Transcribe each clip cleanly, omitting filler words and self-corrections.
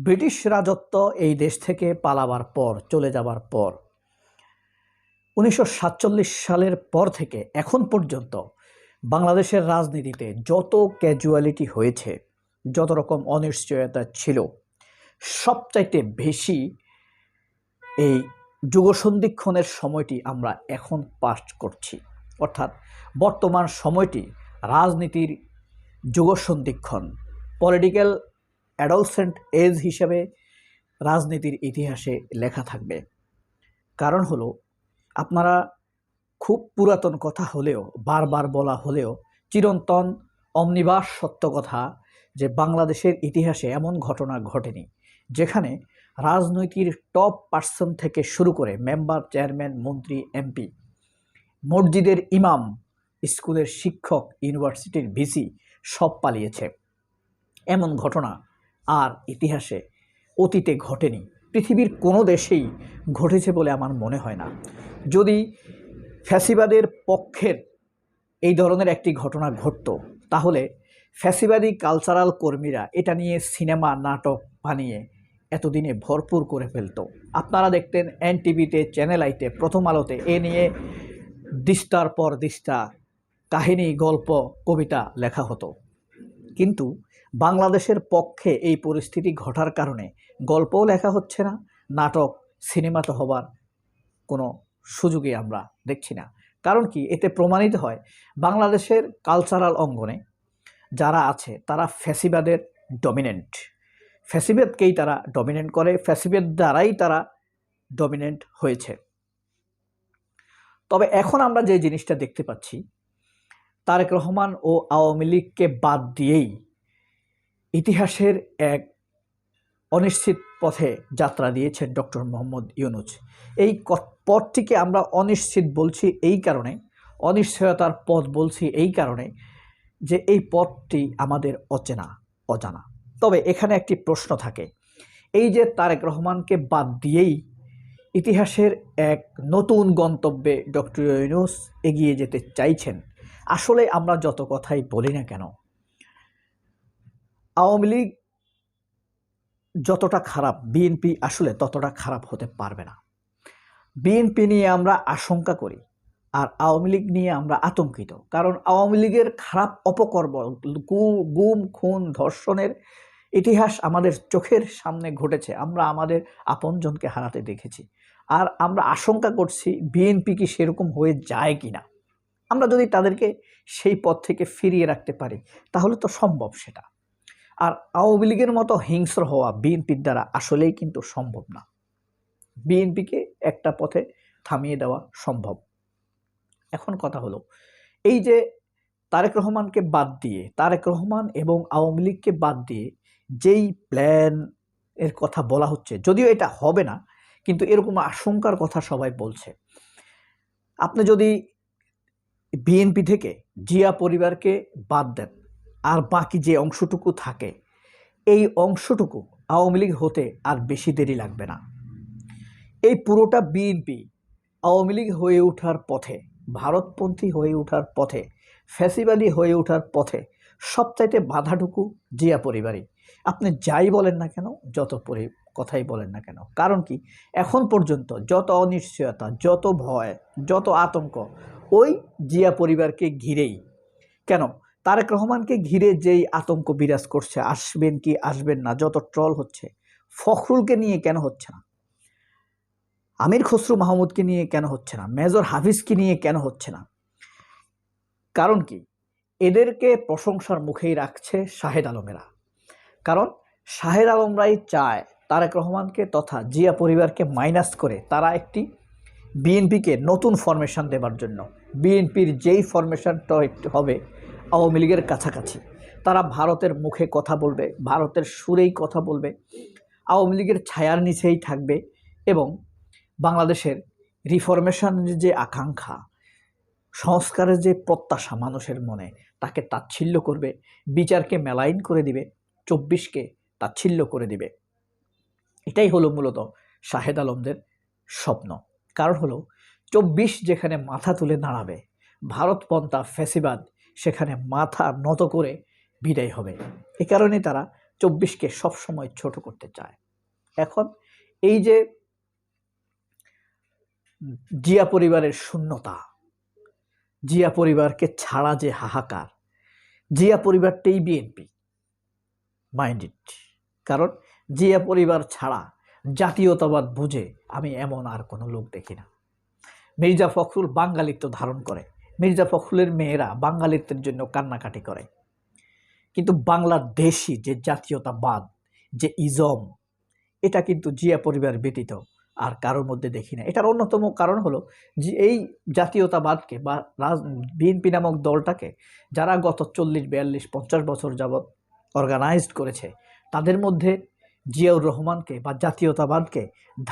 British রাজত্ব এই দেশ থেকে পালাবার পর, চলে যাবার পর 1947 সালের পর থেকে এখন পর্যন্ত বাংলাদেশের রাজনীতিতে যত ক্যাজুয়ালিটি হয়েছে, যত রকম অনিশ্চয়তা ছিল, সবচাইতে বেশি এই যুগসন্ধিক্ষণের সময়টি আমরা এখন পাস করছি। অর্থাৎ বর্তমান সময়টি রাজনীতির যুগসন্ধিক্ষণ, পলিটিক্যাল অ্যাডলসেন্ট এজ হিসেবে রাজনীতির ইতিহাসে লেখা থাকবে। কারণ হলো, আপনারা খুব পুরাতন কথা হলেও, বারবার বলা হলেও চিরন্তন অমনিবাস সত্য কথা যে বাংলাদেশের ইতিহাসে এমন ঘটনা ঘটেনি যেখানে রাজনৈতিক টপ পার্সন থেকে শুরু করে মেম্বার, চেয়ারম্যান, মন্ত্রী, এমপি, মসজিদের ইমাম, স্কুলের শিক্ষক, ইউনিভার্সিটির ভিসি সব পালিয়েছে। এমন ঘটনা আর ইতিহাসে অতীতে ঘটেনি, পৃথিবীর কোনো দেশেই ঘটেছে বলে আমার মনে হয় না। যদি ফ্যাসিবাদের পক্ষের এই ধরনের একটি ঘটনা ঘটতো, তাহলে ফ্যাসিবাদী কালচারাল কর্মীরা এটা নিয়ে সিনেমা, নাটক বানিয়ে এতদিনে ভরপুর করে ফেলতো। আপনারা দেখতেন এনটিভিতে, চ্যানেল আইতে, প্রথম আলোতে এ নিয়ে দিস্তার পর দিস্তা কাহিনী, গল্প, কবিতা লেখা হতো। কিন্তু বাংলাদেশের পক্ষে এই পরিস্থিতি ঘটার কারণে গল্পও লেখা হচ্ছে না, নাটক, সিনেমা তো হবার কোনো সুযোগই আমরা দেখছি না। কারণ কি, এতে প্রমাণিত হয় বাংলাদেশের কালচারাল অঙ্গনে যারা আছে তারা ফ্যাসিবাদের ডমিনেন্ট, ফ্যাসিবাদকেই তারা ডমিনেন্ট করে, ফ্যাসিবাদ দ্বারাই তারা ডমিনেন্ট হয়েছে। তবে এখন আমরা যে জিনিসটা দেখতে পাচ্ছি, তারেক রহমান ও আওয়ামী লীগকে বাদ দিয়েই ইতিহাসের এক অনিশ্চিত পথে যাত্রা দিয়েছেন ডক্টর মোহাম্মদ ইউনূস। এই পথটিকে আমরা অনিশ্চিত বলছি এই কারণে, অনিশ্চয়তার পথ বলছি এই কারণে যে এই পথটি আমাদের অজানা। তবে এখানে একটি প্রশ্ন থাকে, এই যে তারেক রহমানকে বাদ দিয়েই ইতিহাসের এক নতুন গন্তব্যে ডক্টর ইউনূস এগিয়ে যেতে চাইছেন, আসলে আমরা যত কথাই বলি না কেন, আওয়ামী লীগ যতটা খারাপ, বিএনপি আসলে ততটা খারাপ হতে পারবে না। বিএনপি নিয়ে আমরা আশঙ্কা করি আর আওয়ামী লীগ নিয়ে আমরা আতঙ্কিত। কারণ আওয়ামী লীগের খারাপ অপকর্ম, গুম, খুন, ধর্ষণের ইতিহাস আমাদের চোখের সামনে ঘটেছে। আমরা আমাদের আপনজনকে হারাতে দেখেছি। আর আমরা আশঙ্কা করছি বিএনপি কি সেরকম হয়ে যায় কি না। আমরা যদি তাদেরকে সেই পথ থেকে ফিরিয়ে রাখতে পারি তাহলে তো সম্ভব সেটা। আর আওয়ামী লীগের মতো হিংস্র হওয়া বিএনপির দ্বারা আসলেই কিন্তু সম্ভব না। বিএনপিকে একটা পথে থামিয়ে দেওয়া সম্ভব। এখন কথা হলো, এই যে তারেক রহমানকে বাদ দিয়ে, তারেক রহমান এবং আওয়ামী লীগকে বাদ দিয়ে যেই প্ল্যান এর কথা বলা হচ্ছে, যদিও এটা হবে না, কিন্তু এরকম আশঙ্কার কথা সবাই বলছে। আপনি যদি বিএনপি থেকে জিয়া পরিবারকে বাদ দেন আর বাকি যে অংশটুকু থাকে, এই অংশটুকু আওয়ামী লীগ হতে আর বেশি দেরি লাগবে না। এই পুরোটা বিএনপি আওয়ামী লীগ হয়ে ওঠার পথে, ভারতপন্থী হয়ে ওঠার পথে, ফ্যাসিবাদী হয়ে ওঠার পথে সবচাইতে বাধাটুকু জিয়া পরিবারই। আপনি যাই বলেন না কেন, যত কথাই বলেন না কেন, কারণ কি, এখন পর্যন্ত যত অনিশ্চয়তা, যত ভয়, যত আতঙ্ক ওই জিয়া পরিবারকে ঘিরেই। কেন, তারেক রহমানকে ঘিরে যেই আতঙ্ক বিরাজ করছে, আসবেন কি আসবেন না, যত ট্রল হচ্ছে, ফখরুলকে নিয়ে কেন হচ্ছে না, আমির খসরু মাহমুদকে নিয়ে কেন হচ্ছে না, মেজর হাফিজকে নিয়ে কেন হচ্ছে না? কারণ কি, এদেরকে প্রশংসার মুখেই রাখছে শাহেদ আলমেরা। কারণ শাহেদ আলমরাই চায় তারেক রহমানকে তথা জিয়া পরিবারকে মাইনাস করে তারা একটি বিএনপিকে নতুন ফরমেশন দেবার জন্য, বিএনপির যেই ফরমেশনটা হবে আওয়ামী লীগের কাছাকাছি, তারা ভারতের মুখে কথা বলবে, ভারতের সুরেই কথা বলবে, আওয়ামী লীগের ছায়ার নিচেই থাকবে এবং বাংলাদেশের রিফরমেশনের যে আকাঙ্ক্ষা, সংস্কারের যে প্রত্যাশা মানুষের মনে, তাকে তাচ্ছিল্য করবে, বিচারকে মেলাইন করে দিবে, 24কে তাচ্ছিল্য করে দিবে। এটাই হলো মূলত শাহেদ আলমদের স্বপ্ন। কারণ হলো 24 যেখানে মাথা তুলে দাঁড়াবে, ভারতপন্থা ফ্যাসিবাদ সেখানে মাথা নত করে বিদায় হবে। এ কারণে তারা 24কে সবসময় ছোট করতে চায়। এখন এই যে জিয়া পরিবারের শূন্যতা, জিয়া পরিবারকে ছাড়া যে হাহাকার, জিয়া পরিবারটাই বিএনপি মাইন্ড ইট। কারণ জিয়া পরিবার ছাড়া জাতীয়তাবাদ বুঝে আমি এমন আর কোনো লোক দেখি না। মির্জা ফখরুল বাঙালিত্ব ধারণ করে, মির্জা ফখরুলের মেয়েরা বাঙালিত্বের জন্য কান্নাকাটি করে, কিন্তু বাংলাদেশি যে জাতীয়তাবাদ, যে ইজম, এটা কিন্তু জিয়া পরিবার ব্যতীত আর কারোর মধ্যে দেখি না। এটার অন্যতম কারণ হলো যে এই জাতীয়তাবাদকে বা বিএনপি নামক দলটাকে যারা গত 40-42-50 বছর যাবৎ অর্গানাইজড করেছে, তাদের মধ্যে জিয়াউর রহমানকে বা জাতীয়তাবাদকে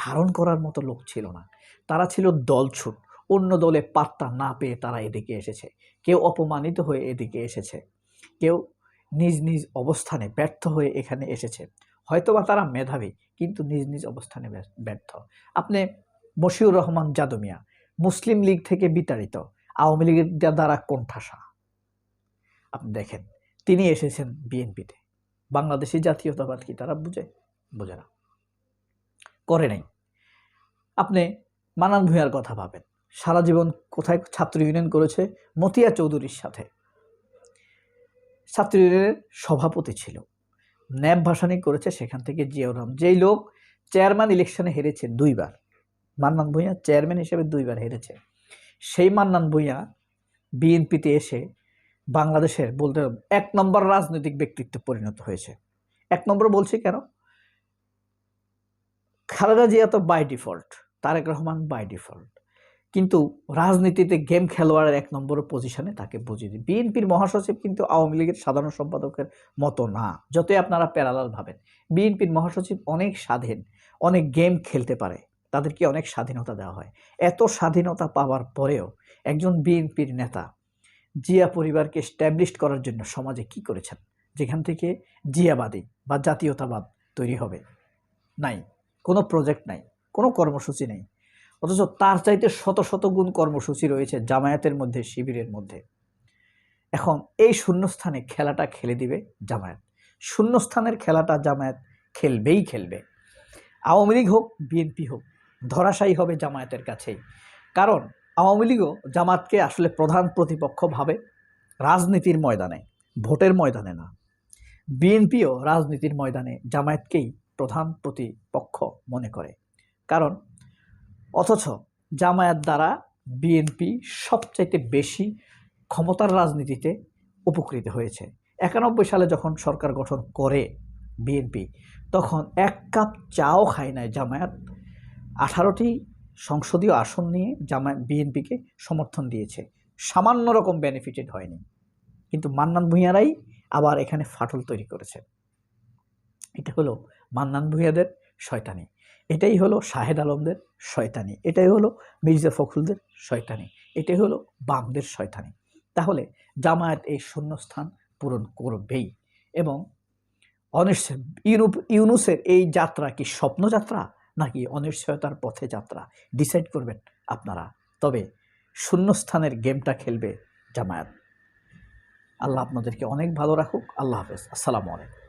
ধারণ করার মতো লোক ছিল না। তারা ছিল দলছুট, অন্য দলে পাত্তা না পেয়ে তারা এদিকে এসেছে। কেউ অপমানিত হয়ে এদিকে এসেছে, কেউ নিজ নিজ অবস্থানে ব্যর্থ হয়ে এখানে এসেছে। হয়তোবা তারা মেধাবী, কিন্তু নিজ নিজ অবস্থানে ব্যর্থ। আপনি মশিউর রহমান যাদু মিয়া, মুসলিম লীগ থেকে বিতাড়িত, আওয়ামী লীগের দ্বারা কোণঠাসা। আপনি দেখেন, তিনি এসেছেন বিএনপিতে। বাংলাদেশি জাতীয়তাবাদ কি তারা বুঝে না, করে নাই। আপনি মানান ভূঁইয়ার কথা ভাবেন, সারা জীবন কোথায় ছাত্র ইউনিয়ন করেছে? মতিয়া চৌধুরীর সাথে ছাত্র ইউনিয়নের সভাপতি ছিল, ন্যাব ভাসানি করেছে, সেখান থেকে জিয়াউর রহমান, যেই লোক চেয়ারম্যান ইলেকশনে হেরেছে 2 বার, মান্নান ভূঁইয়া চেয়ারম্যান হিসেবে 2 বার হেরেছে, সেই মান্নান ভূঁইয়া বিএনপিতে এসে বাংলাদেশের বলতে 1 নম্বর রাজনৈতিক ব্যক্তিত্বে পরিণত হয়েছে। 1 নম্বর বলছি কেন? খালেদা জিয়া তো by default, Tarek Rahman by default, কিন্তু রাজনীতিতে গেম খেলোয়াড়ের 1 নম্বর পজিশনে তাকে বুঝিয়ে দিই। বিএনপির মহাসচিব কিন্তু আওয়ামী লীগের সাধারণ সম্পাদকের মতো না, যতই আপনারা প্যারালাল ভাবেন। বিএনপির মহাসচিব অনেক স্বাধীন, অনেক গেম খেলতে পারে, তাদেরকে অনেক স্বাধীনতা দেওয়া হয়। এত স্বাধীনতা পাওয়ার পরেও একজন বিএনপির নেতা জিয়া পরিবারকে এস্টাবলিশ করার জন্য সমাজে কি করেছেন, যেখান থেকে জিয়াবাদী বা জাতীয়তাবাদ তৈরি হবে? নাই, কোনো প্রজেক্ট নাই, কোনো কর্মসূচি নেই। অথচ তার চাইতে শত শত গুণ কর্মসূচি রয়েছে জামায়াতের মধ্যে, শিবিরের মধ্যে। এখন এই শূন্যস্থানে খেলাটা খেলে দিবে জামায়াত। শূন্যস্থানের খেলাটা জামায়াত খেলবে। আওয়ামী লীগ হোক, বিএনপি হোক, ধরাশায়ী হবে জামায়াতের কাছেই। কারণ আওয়ামী লীগও জামাতকে আসলে প্রধান প্রতিপক্ষ ভাবে রাজনীতির ময়দানে, ভোটের ময়দানে না। বিএনপিও রাজনীতির ময়দানে জামায়াতকেই প্রধান প্রতিপক্ষ মনে করে। কারণ অথচ জামায়াত দ্বারা বিএনপি সবচাইতে বেশি ক্ষমতার রাজনীতিতে উপকৃত হয়েছে। 91 সালে যখন সরকার গঠন করে বিএনপি, তখন 1 কাপ চাও খায় নাই জামায়াত। 18টি সংসদীয় আসন নিয়ে জামায়াত বিএনপিকে সমর্থন দিয়েছে, সামান্য রকম বেনিফিটেড হয়নি। কিন্তু মান্নান ভূঁইয়ারাই আবার এখানে ফাটল তৈরি করেছে। এটা হলো মান্নান ভূঁইয়াদের শয়তানি, এটাই হলো শাহেদ আলমদের শয়তানি, এটাই হলো মির্জা ফখরুলদের শয়তানি, এটাই হলো বামদের শয়তানি। তাহলে জামায়াত এই শূন্যস্থান পূরণ করবেই। এবং ইউনূসের এই যাত্রা কি স্বপ্নযাত্রা নাকি অনিশ্চয়তার পথে যাত্রা, ডিসাইড করবেন আপনারা। তবে শূন্যস্থানের গেমটা খেলবে জামায়াত। আল্লাহ আপনাদেরকে অনেক ভালো রাখুক। আল্লাহ হাফেজ। আসসালামু আলাইকুম।